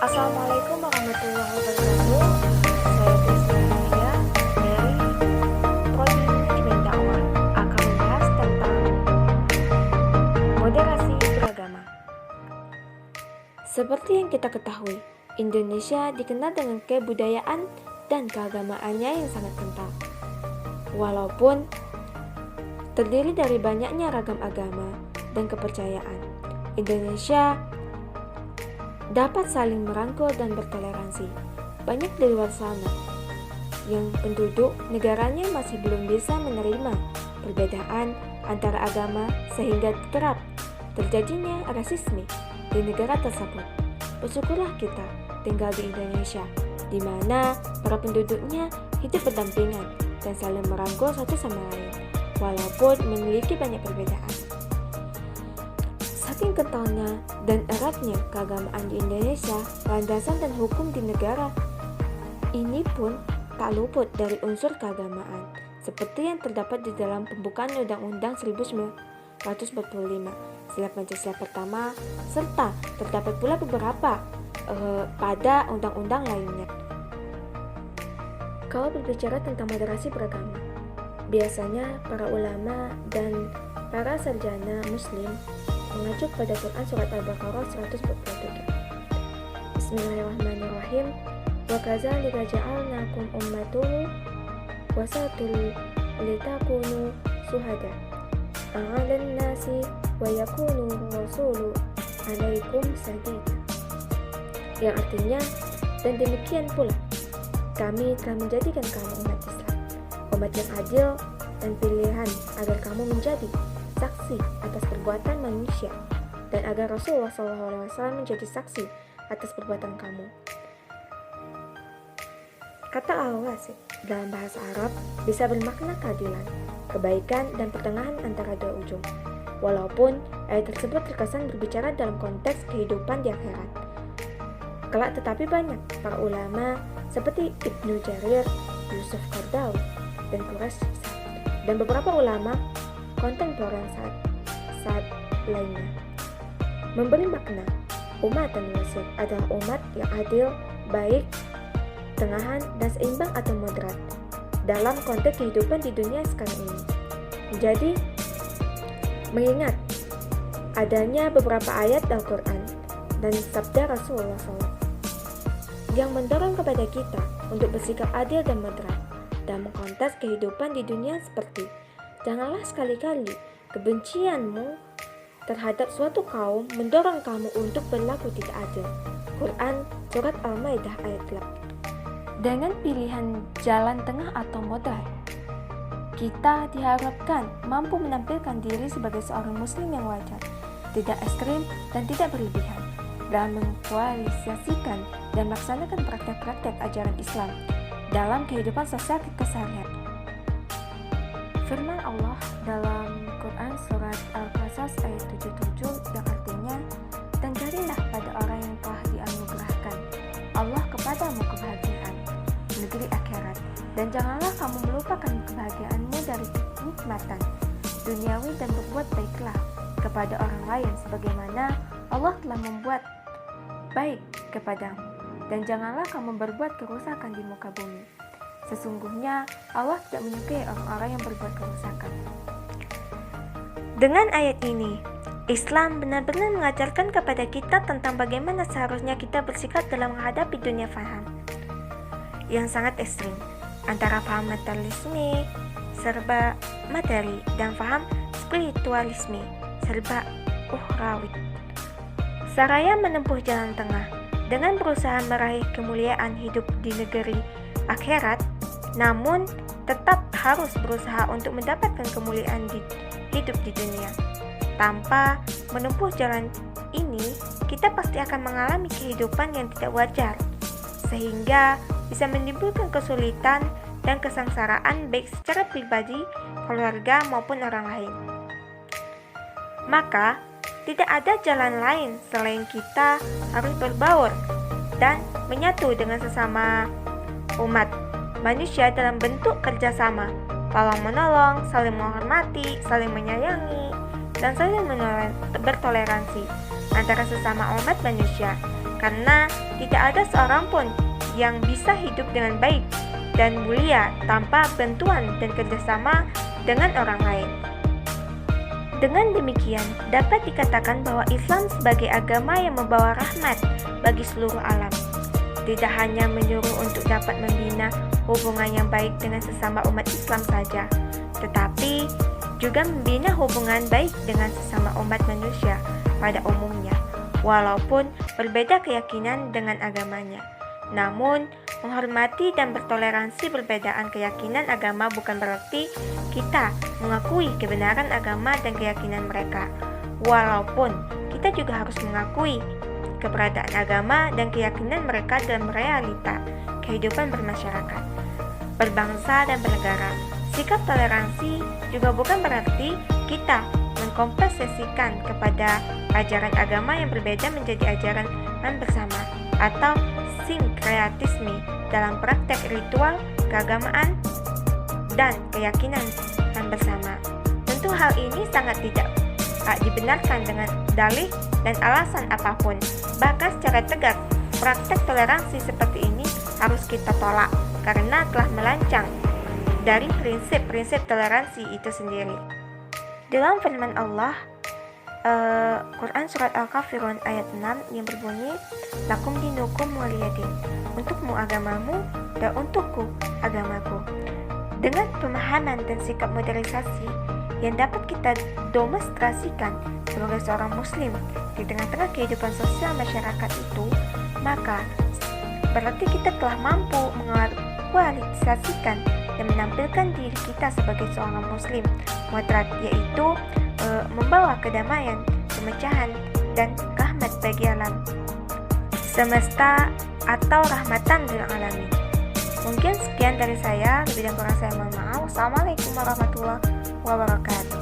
Assalamualaikum warahmatullahi wabarakatuh. Saya Kristina dari Prodi Manajemen Dakwah akan membahas tentang moderasi beragama. Seperti yang kita ketahui, Indonesia dikenal dengan kebudayaan dan keagamaannya yang sangat kental. Walaupun terdiri dari banyaknya ragam agama dan kepercayaan, Indonesia dapat saling merangkul dan bertoleransi. Banyak di luar sana yang penduduk negaranya masih belum bisa menerima perbedaan antara agama sehingga kerap terjadinya rasisme di negara tersebut. Bersyukurlah kita tinggal di Indonesia, di mana para penduduknya hidup berdampingan dan saling merangkul satu sama lain, walaupun memiliki banyak perbedaan. Saking kentalnya dan eratnya keagamaan di Indonesia, landasan dan hukum di negara ini pun tak luput dari unsur keagamaan, seperti yang terdapat di dalam pembukaan Undang-Undang 1945 Sila Pancasila pertama, serta terdapat pula beberapa pada undang-undang lainnya. Kalau berbicara tentang moderasi beragama, biasanya para ulama dan para sarjana muslim mengacu pada Quran surat Al-Baqarah 147. Bismillahirrahmanirrahim. Wa kadzalika ja'alnakum ummatan wasatul litakunu syuhada 'alan nasi wa yakunu rasulu 'alaikum shahida. Yang artinya, dan demikian pula kami telah menjadikan kamu umat Islam, umat yang adil dan pilihan agar kamu menjadi saksi atas perbuatan manusia dan agar Rasulullah SAW menjadi saksi atas perbuatan kamu. Kata al-wasit dalam bahasa Arab bisa bermakna keadilan, kebaikan, dan pertengahan antara dua ujung. Walaupun ayat tersebut terkesan berbicara dalam konteks kehidupan di akhirat. Kelak tetapi banyak para ulama seperti Ibnu Jarir, Yusuf Qaradawi, dan Quraisy dan beberapa ulama kontemporer saat lainnya memberi makna umat dan wasit adalah umat yang adil, baik, tengahan, dan seimbang atau moderat dalam konteks kehidupan di dunia sekarang ini. Jadi, mengingat adanya beberapa ayat Al-Quran dan sabda Rasulullah SAW yang mendorong kepada kita untuk bersikap adil dan moderat dalam konteks kehidupan di dunia, seperti janganlah sekali-kali kebencianmu terhadap suatu kaum mendorong kamu untuk berlaku tidak adil. Quran Surat Al-Maidah ayat 8. Dengan pilihan jalan tengah atau moderat, kita diharapkan mampu menampilkan diri sebagai seorang muslim yang wajar, tidak ekstrim dan tidak berlebihan dalam mengkualifikasikan dan melaksanakan praktek-praktek ajaran Islam dalam kehidupan sosial keseharian. Firman Allah dalam Quran surat Al-Qasas ayat 77 yang artinya, dan carilah pada orang yang telah dianugerahkan Allah kepadamu kebahagiaan negeri akhirat, dan janganlah kamu melupakan kebahagiaanmu dari kenikmatan duniawi, dan berbuat baiklah kepada orang lain sebagaimana Allah telah membuat baik kepadamu, dan janganlah kamu berbuat kerusakan di muka bumi. Sesungguhnya Allah tidak menyukai orang-orang yang berbuat kerusakan. Dengan ayat ini, Islam benar-benar mengajarkan kepada kita tentang bagaimana seharusnya kita bersikap dalam menghadapi dunia faham yang sangat ekstrim, antara faham materialisme serba materi dan faham spiritualisme serba ukhrawi. Saraya menempuh jalan tengah dengan berusaha meraih kemuliaan hidup di negeri akhirat, namun tetap harus berusaha untuk mendapatkan kemuliaan di hidup di dunia. Tanpa menempuh jalan ini, kita pasti akan mengalami kehidupan yang tidak wajar, sehingga bisa menimbulkan kesulitan dan kesengsaraan baik secara pribadi, keluarga, maupun orang lain. Maka, tidak ada jalan lain selain kita harus berbaur dan menyatu dengan sesama umat manusia dalam bentuk kerjasama, tolong-menolong, saling menghormati, saling menyayangi, dan saling bertoleransi antara sesama umat manusia karena tidak ada seorang pun yang bisa hidup dengan baik dan mulia tanpa bantuan dan kerjasama dengan orang lain. Dengan demikian, dapat dikatakan bahwa Islam sebagai agama yang membawa rahmat bagi seluruh alam. Tidak hanya menyuruh untuk dapat membina hubungan yang baik dengan sesama umat Islam saja, tetapi juga membina hubungan baik dengan sesama umat manusia pada umumnya, walaupun berbeda keyakinan dengan agamanya. Namun, menghormati dan bertoleransi perbedaan keyakinan agama bukan berarti kita mengakui kebenaran agama dan keyakinan mereka. Walaupun kita juga harus mengakui keberadaan agama dan keyakinan mereka dalam realita kehidupan bermasyarakat, berbangsa dan bernegara. Sikap toleransi juga bukan berarti kita mengkomposisikan kepada ajaran agama yang berbeda menjadi ajaran bersama atau sinkretisme dalam praktek ritual, keagamaan, dan keyakinan bersama. Tentu hal ini sangat tidak dibenarkan dengan dalih dan alasan apapun. Bahkan secara tegas, praktek toleransi seperti ini harus kita tolak karena telah melancang dari prinsip-prinsip toleransi itu sendiri. Dalam firman Allah, Quran Surat Al-Kafirun ayat 6 yang berbunyi, Lakum dinukum waliyadin, untukmu agamamu dan untukku agamaku. Dengan pemahaman dan sikap modernisasi yang dapat kita demonstrasikan sebagai seorang muslim di tengah-tengah kehidupan sosial masyarakat itu, maka berarti kita telah mampu mengualitasasikan dan menampilkan diri kita sebagai seorang muslim moderat, yaitu membawa kedamaian, kemegahan, dan rahmat bagi alam semesta atau rahmatan lil alamin. Mungkin sekian dari saya, lebih dan kurang saya mohon maaf. Wassalamualaikum warahmatullahi wabarakatuh.